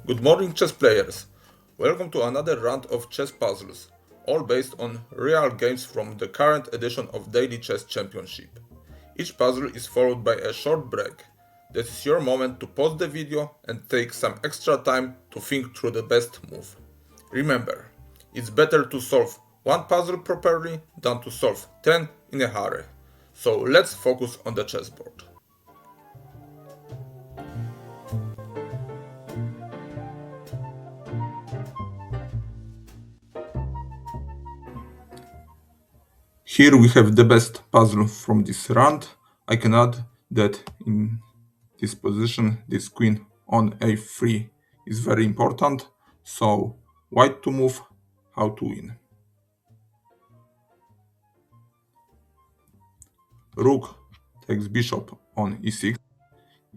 Good morning, chess players! Welcome to another round of chess puzzles, all based on real games from the current edition of Daily Chess Championship. Each puzzle is followed by a short break. This is your moment to pause the video and take some extra time to think through the best move. Remember, it's better to solve one puzzle properly than to solve 10 in a hurry. So let's focus on the chessboard. Here we have the best puzzle from this round. I can add that in this position, this queen on a3 is very important. So white to move, how to win. Rook takes bishop on e6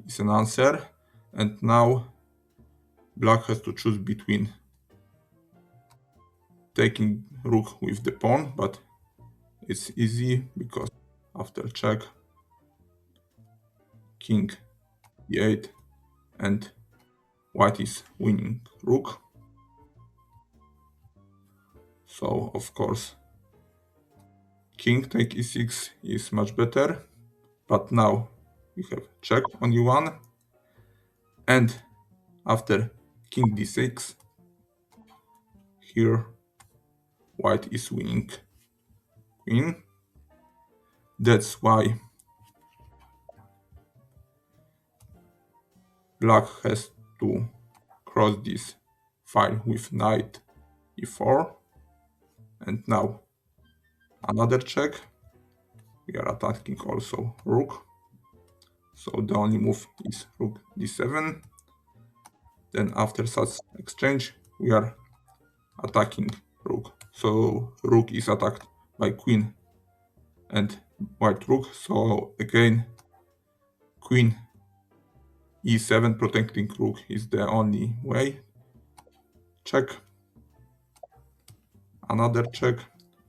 is an answer. And now black has to choose between taking rook with the pawn, but it's easy because after check, king e8 and white is winning rook. So of course king take e6 is much better, but now we have check on e1 and after king d6 here white is winning queen. That's why black has to cross this file with knight e4 and now another check. We are attacking also rook, so the only move is rook d7. Then after such exchange we are attacking rook, so rook is attacked by queen and white rook, so again queen e7 protecting rook is the only way. Check, another check,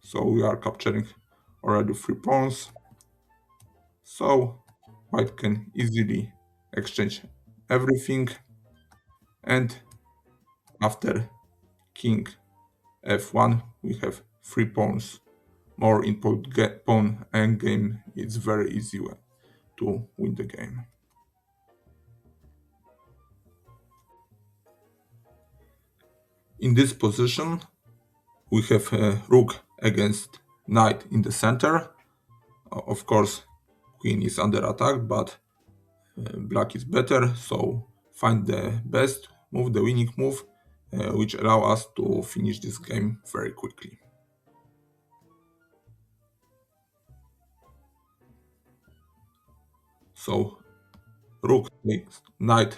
so we are capturing already 3 pawns, so white can easily exchange everything. And after king f1 we have 3 pawns more in pawn endgame. It's very easy to win the game. In this position we have rook against knight in the center. Of course queen is under attack, but black is better, so find the best move, the winning move, which allow us to finish this game very quickly. So rook takes knight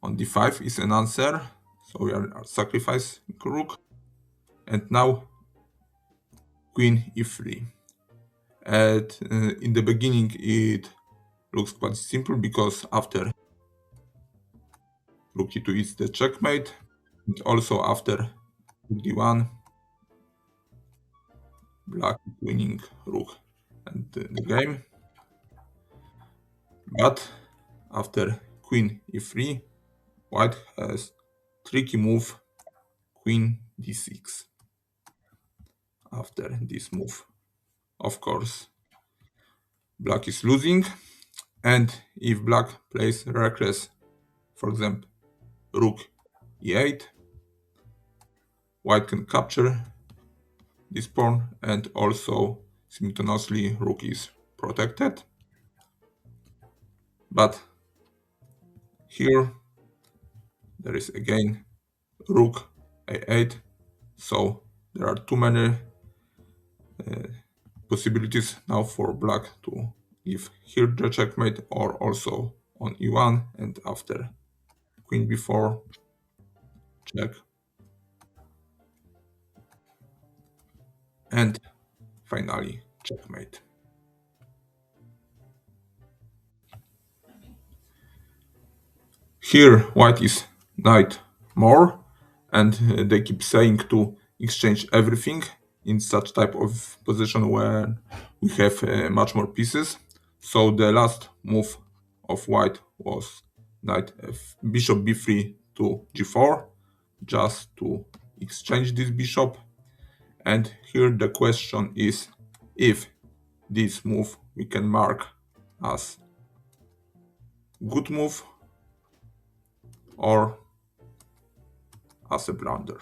on d5 is an answer, so we are sacrificing rook. And now queen e3. And in the beginning it looks quite simple because after rook e2 is the checkmate, and also after rook d1 black is winning rook and the game. But after queen e3 white has tricky move queen d6. After this move, of course black is losing, and if black plays reckless, for example rook e8, white can capture this pawn and also simultaneously rook is protected. But here there is again rook a8, so there are too many possibilities now for black to give here the checkmate or also on e1, and after queen b4 check, and finally checkmate. Here white is knight more, and they keep saying to exchange everything in such type of position where we have much more pieces. So the last move of white was bishop b3 to g4 just to exchange this bishop. And here the question is if this move we can mark as good move or as a blunder.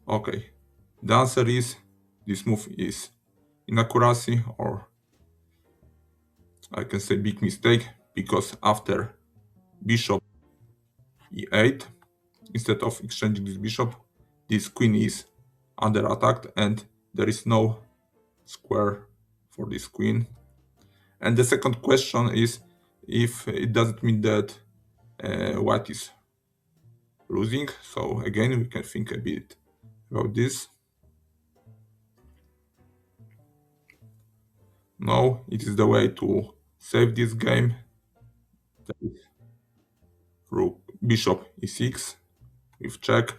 Okay, the answer is this move is inaccuracy, or I can say big mistake, because after bishop e8, instead of exchanging this bishop, this queen is under attack and there is no square for this queen. And the second question is if it doesn't mean that white is losing. So again, we can think a bit about this. No, it is the way to save this game. That is rook, bishop e6 with check.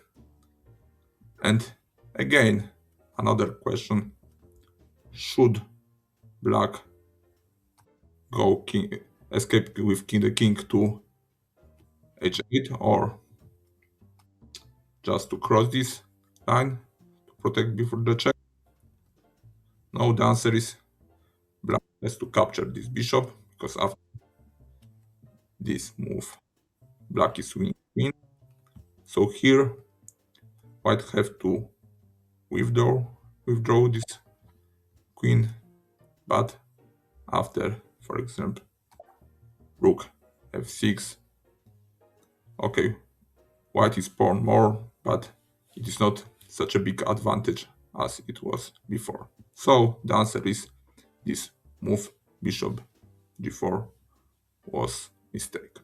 And again, another question: should black go king, escape with king the king to h8, or just to cross this line to protect before the check? No, the answer is black has to capture this bishop, because after this move, black is winning queen. So here, white have to withdraw this queen, but after, for example, rook f6, okay, white is pawn more, but it is not such a big advantage as it was before. So the answer is this move bishop g4 was mistake.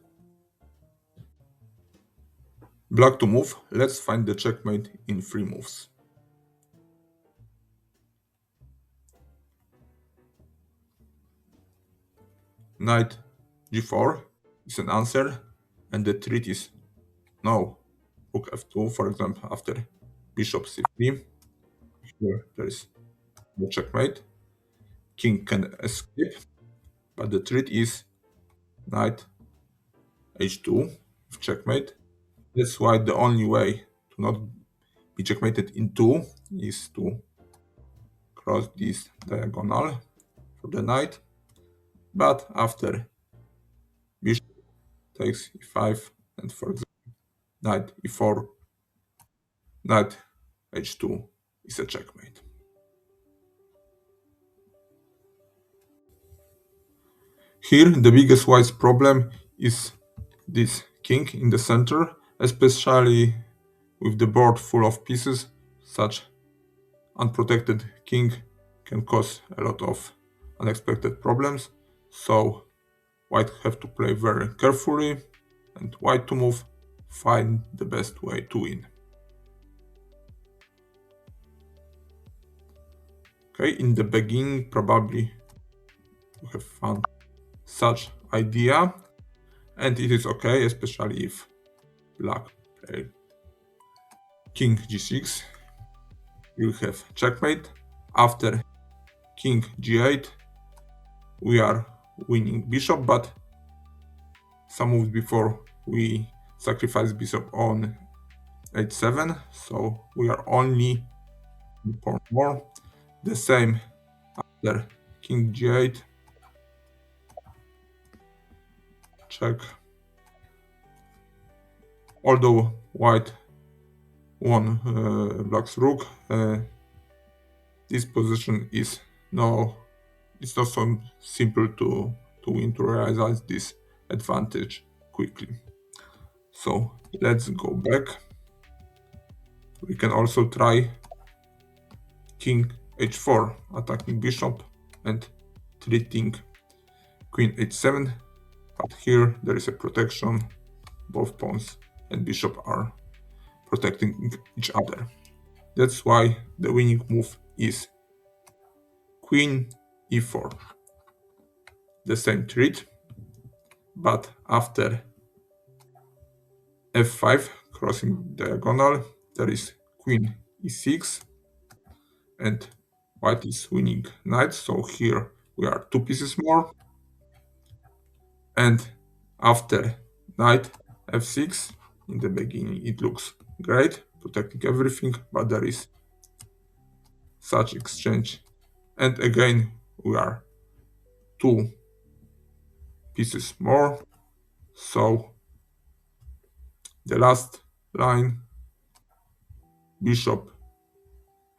Black to move. Let's find the checkmate in 3 moves. Knight g4 is an answer, and the threat is no. Rook f2, for example, after bishop c3. Here there is no checkmate. King can escape, but the threat is knight h2 with checkmate. That's why the only way to not be checkmated in 2 is to cross this diagonal for the knight. But after bishop takes e5, and for example knight e4, knight h2 is a checkmate. Here the biggest white's problem is this king in the center, especially with the board full of pieces. Such unprotected king can cause a lot of unexpected problems. So white have to play very carefully, and white to move, find the best way to win. Okay, in the beginning probably you have found such idea, and it is okay, especially if black play king g6, you have checkmate. After king g8, we are winning bishop, but some moves before we sacrifice bishop on h7, so we are only one pawn more. The same after king g8, check. Although white won black's rook, this position is it's not so simple to win, to realize this advantage quickly. So let's go back. We can also try king h4, attacking bishop and treating queen h7, but here there is a protection. Both pawns and bishop are protecting each other. That's why the winning move is queen e4. The same treat, but after f5, crossing diagonal, there is queen e6, and white is winning knight, so here we are two pieces more. And after knight f6, in the beginning it looks great, protecting everything, but there is such exchange. And again, we are two pieces more. So the last line, bishop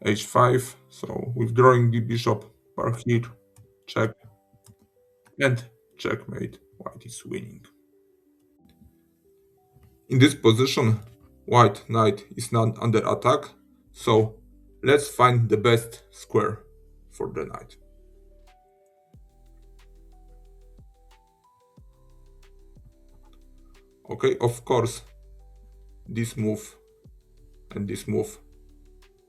h5. So withdrawing the bishop, par here, check, and checkmate. White is winning. In this position, white knight is not under attack. So let's find the best square for the knight. Okay, of course, this move and this move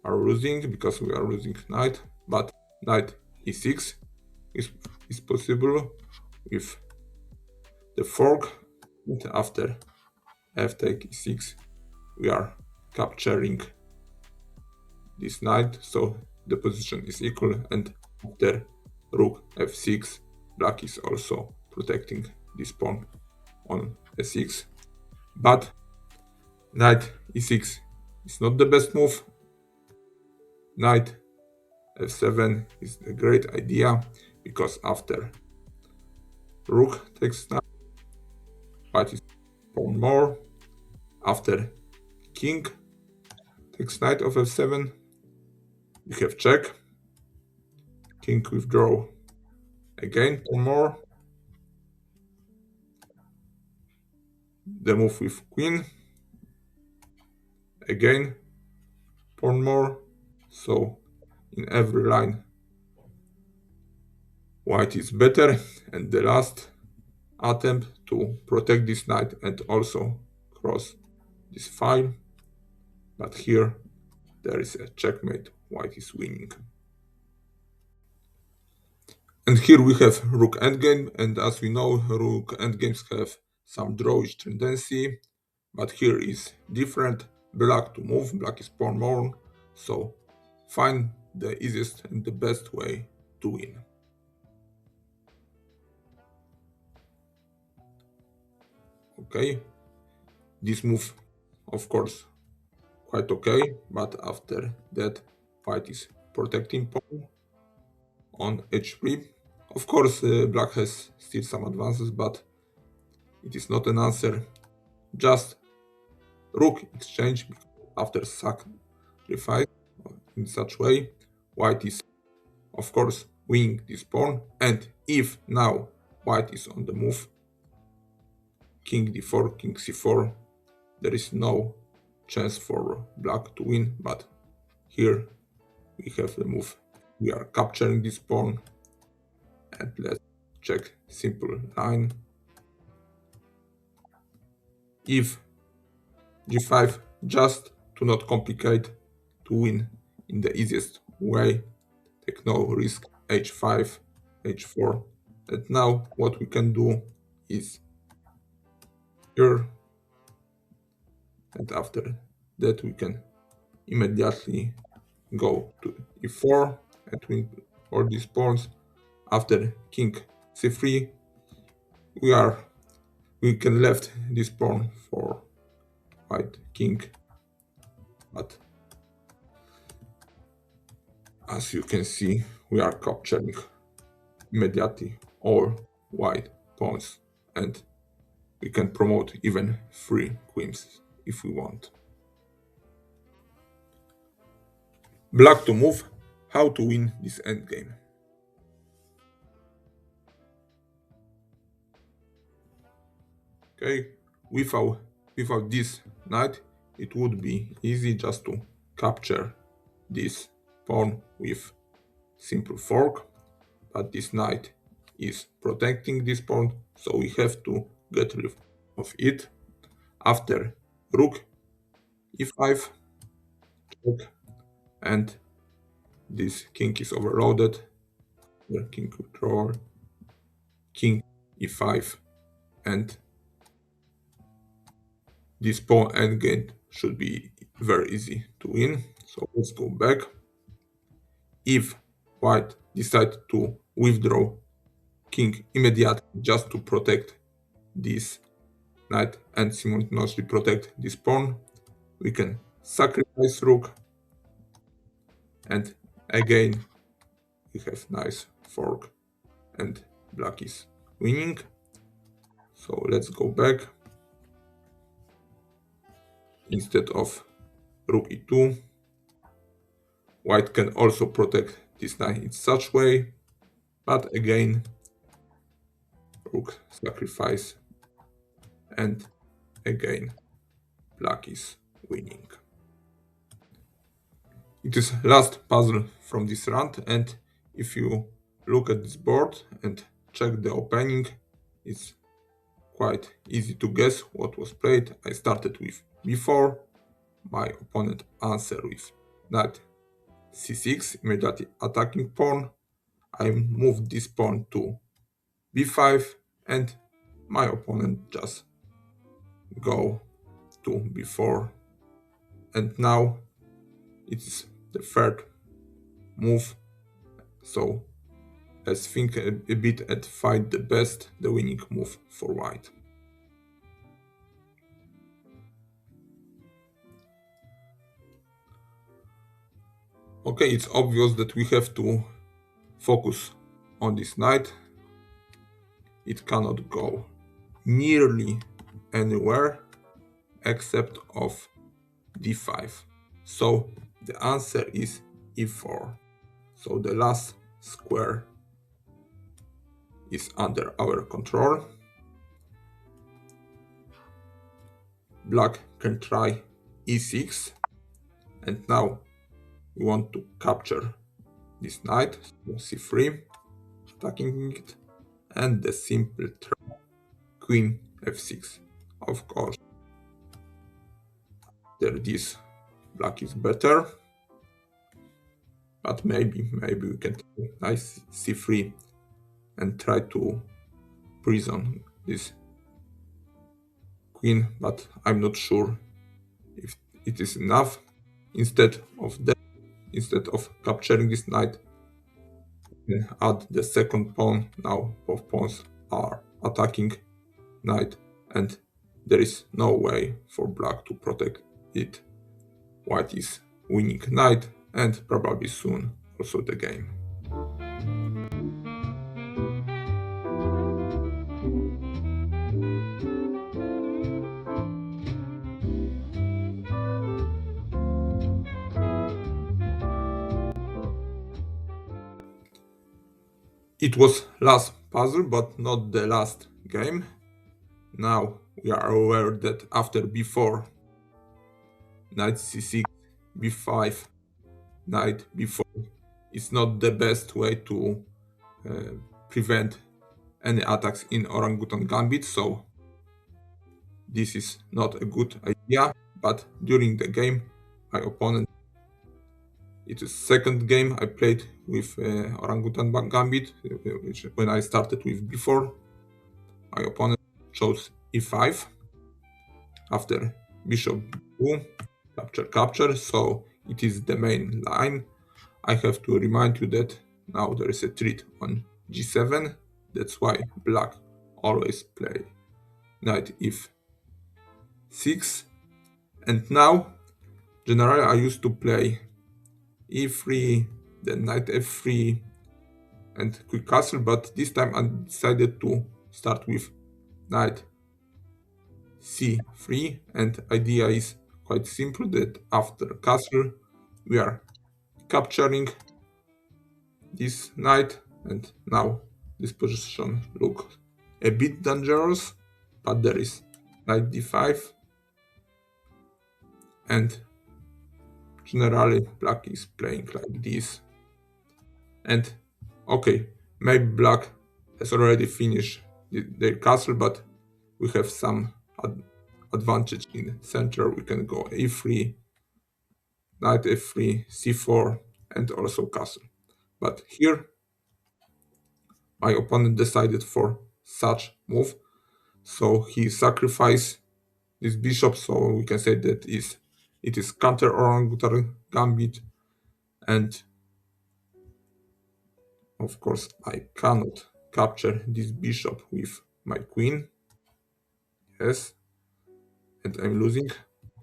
are losing because we are losing knight, but knight e6 is, is possible with the fork, and after f take e6 we are capturing this knight, so the position is equal, and after rook f6 black is also protecting this pawn on e6, but knight e6 is not the best move. Knight f7 is a great idea because after rook takes knight, white is pawn more. After king takes knight of f7, we have check. King withdraw again, pawn more. The move with queen, again pawn more. So in every line white is better, and the last attempt to protect this knight and also cross this file, but here there is a checkmate, white is winning. And here we have rook endgame, and as we know, rook endgames have some drawish tendency, but here is different. Black to move, black is pawn more, so find the easiest and the best way to win. Okay, this move, of course, quite okay, but after that, white is protecting pawn on h3. Of course, black has still some advances, but it is not an answer. Just rook exchange after sacrifice in such way. White is, of course, winning this pawn, and if now white is on the move, king d4, king c4, there is no chance for black to win, but here we have the move. We are capturing this pawn, and let's check simple line. If g5, just to not complicate, to win in the easiest way, take no risk, h5, h4. And now what we can do is here, and after that we can immediately go to e4 and win all these pawns. After king c3, we can left this pawn for white king, but as you can see, we are capturing immediately all white pawns, and we can promote even 3 queens if we want. Black to move, how to win this endgame. Okay, without this knight, it would be easy just to capture this pawn with simple fork, but this knight is protecting this pawn, so we have to get rid of it. After rook e5, check, and this king is overloaded. Here, king withdrawal, king e5, and this pawn endgame should be very easy to win. So let's go back. If white decided to withdraw king immediately just to protect this knight and simultaneously protect this pawn. We can sacrifice rook, and again we have nice fork and black is winning. So let's go back. Instead of rook e2, white can also protect this knight in such way, but again rook sacrifice, and again black is winning. It is last puzzle from this round, and if you look at this board and check the opening, it's quite easy to guess what was played. I started with b4, my opponent answered with knight c6, immediately attacking pawn. I moved this pawn to b5, and my opponent just go to b4, and now it's the third move. So let's think a bit and find the best, the winning move for white. Okay, it's obvious that we have to focus on this knight. It cannot go nearly anywhere except of d5. So the answer is e4. So the last square is under our control. Black can try e6, and now we want to capture this knight, so c3, attacking it, and the simple threat, queen f6. Of course, there this black is better, but maybe we can try knight c3 and try to prison this queen, but I'm not sure if it is enough. Instead of capturing this knight, we can add the second pawn. Now both pawns are attacking knight, and there is no way for black to protect it. White is winning knight, and probably soon also the game. It was last puzzle, but not the last game. Now we are aware that after b4, knight c6, b5, knight b4 is not the best way to prevent any attacks in Orangutan Gambit, so this is not a good idea. But during the game, my opponent, it is second game I played with Orangutan Gambit, which when I started with b4, my opponent chose e5 after bishop b2, capture, so it is the main line. I have to remind you that now there is a threat on g7, that's why black always play knight f6, and now generally I used to play e3, then knight f3 and quick castle, but this time I decided to start with knight c3, and idea is quite simple, that after castle we are capturing this knight, and now this position looks a bit dangerous, but there is knight d5, and generally black is playing like this. And okay, maybe black has already finished their castle, but we have some advantage in center. We can go e3, knight f3, c4, and also castle. But here my opponent decided for such move, so he sacrificed this bishop, so we can say that it is counter Orangutan Gambit, and of course, I cannot capture this bishop with my queen. Yes, and I'm losing.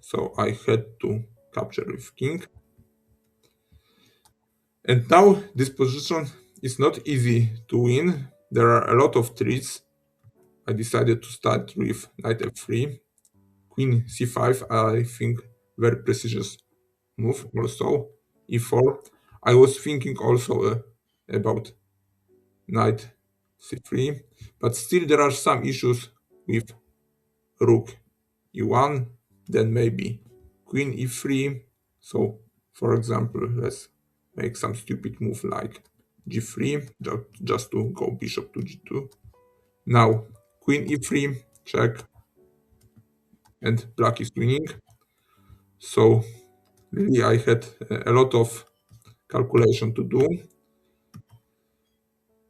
So I had to capture with king. And now this position is not easy to win. There are a lot of threats. I decided to start with knight f3, queen c5. I think very precise move also. e4. I was thinking also about knight c3, but still there are some issues with rook e1, then maybe queen e3. So, for example, let's make some stupid move like g3, just to go bishop to g2. Now, queen e3, check, and black is winning. So, really, I had a lot of calculation to do.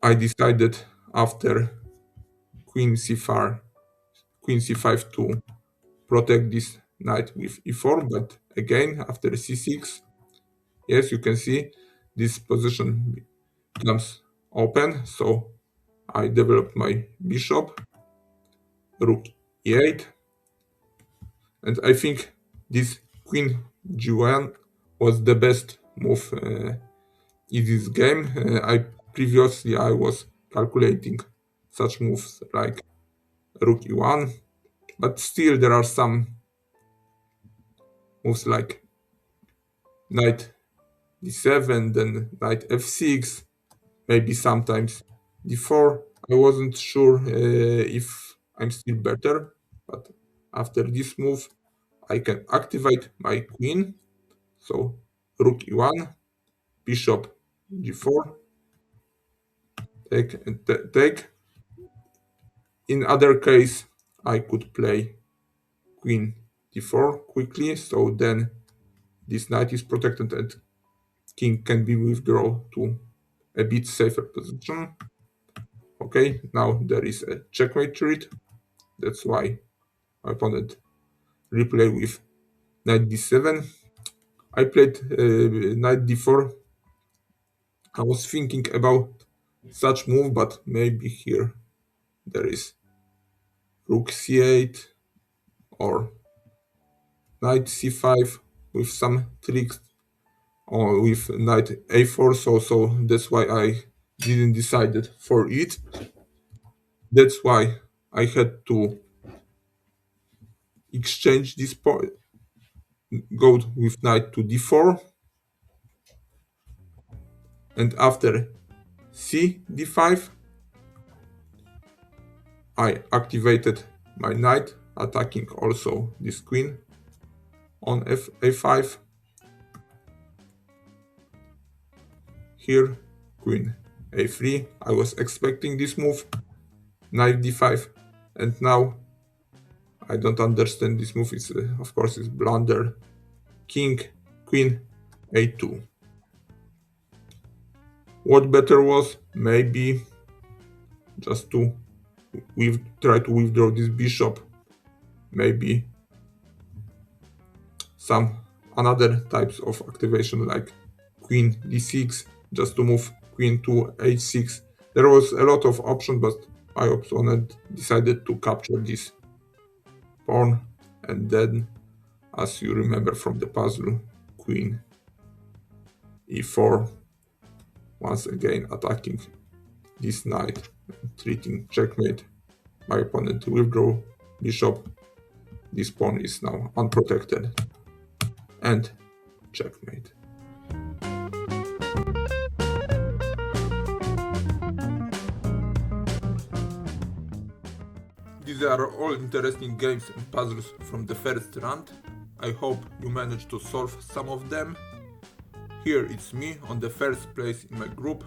I decided after queen c4, queen c5 to protect this knight with e4, but again after c6, yes, you can see this position becomes open, so I developed my bishop, rook e8, and I think this queen g1 was the best move in this game. I was calculating such moves like rook e1, but still there are some moves like knight d7, then knight f6, maybe sometimes d4. I wasn't sure if I'm still better, but after this move, I can activate my queen. So rook e1, bishop g4, take and take. In other case, I could play queen d4 quickly, so then this knight is protected and king can be withdrawn to a bit safer position. Okay, now there is a checkmate threat. That's why my opponent replay with knight d7. I played knight d4. I was thinking about such move, but maybe here there is rook c8 or knight c5 with some tricks, or with knight a4. So that's why I didn't decide for it. That's why I had to exchange this point, go with knight to d4, and after c d5, I activated my knight, attacking also this queen on a5. Here, queen a3. I was expecting this move, knight d5, and now I don't understand this move. It's of course it's blunder. King, queen a2. What better was? Maybe just to try to withdraw this bishop. Maybe some another types of activation like queen d6, just to move queen to h6. There was a lot of options, but my opponent decided to capture this pawn, and then, as you remember from the puzzle, queen e4, once again attacking this knight, treating checkmate. My opponent withdraw bishop. This pawn is now unprotected, and checkmate. These are all interesting games and puzzles from the first round. I hope you managed to solve some of them. Here it's me on the first place in my group,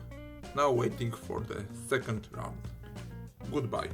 now waiting for the second round. Goodbye.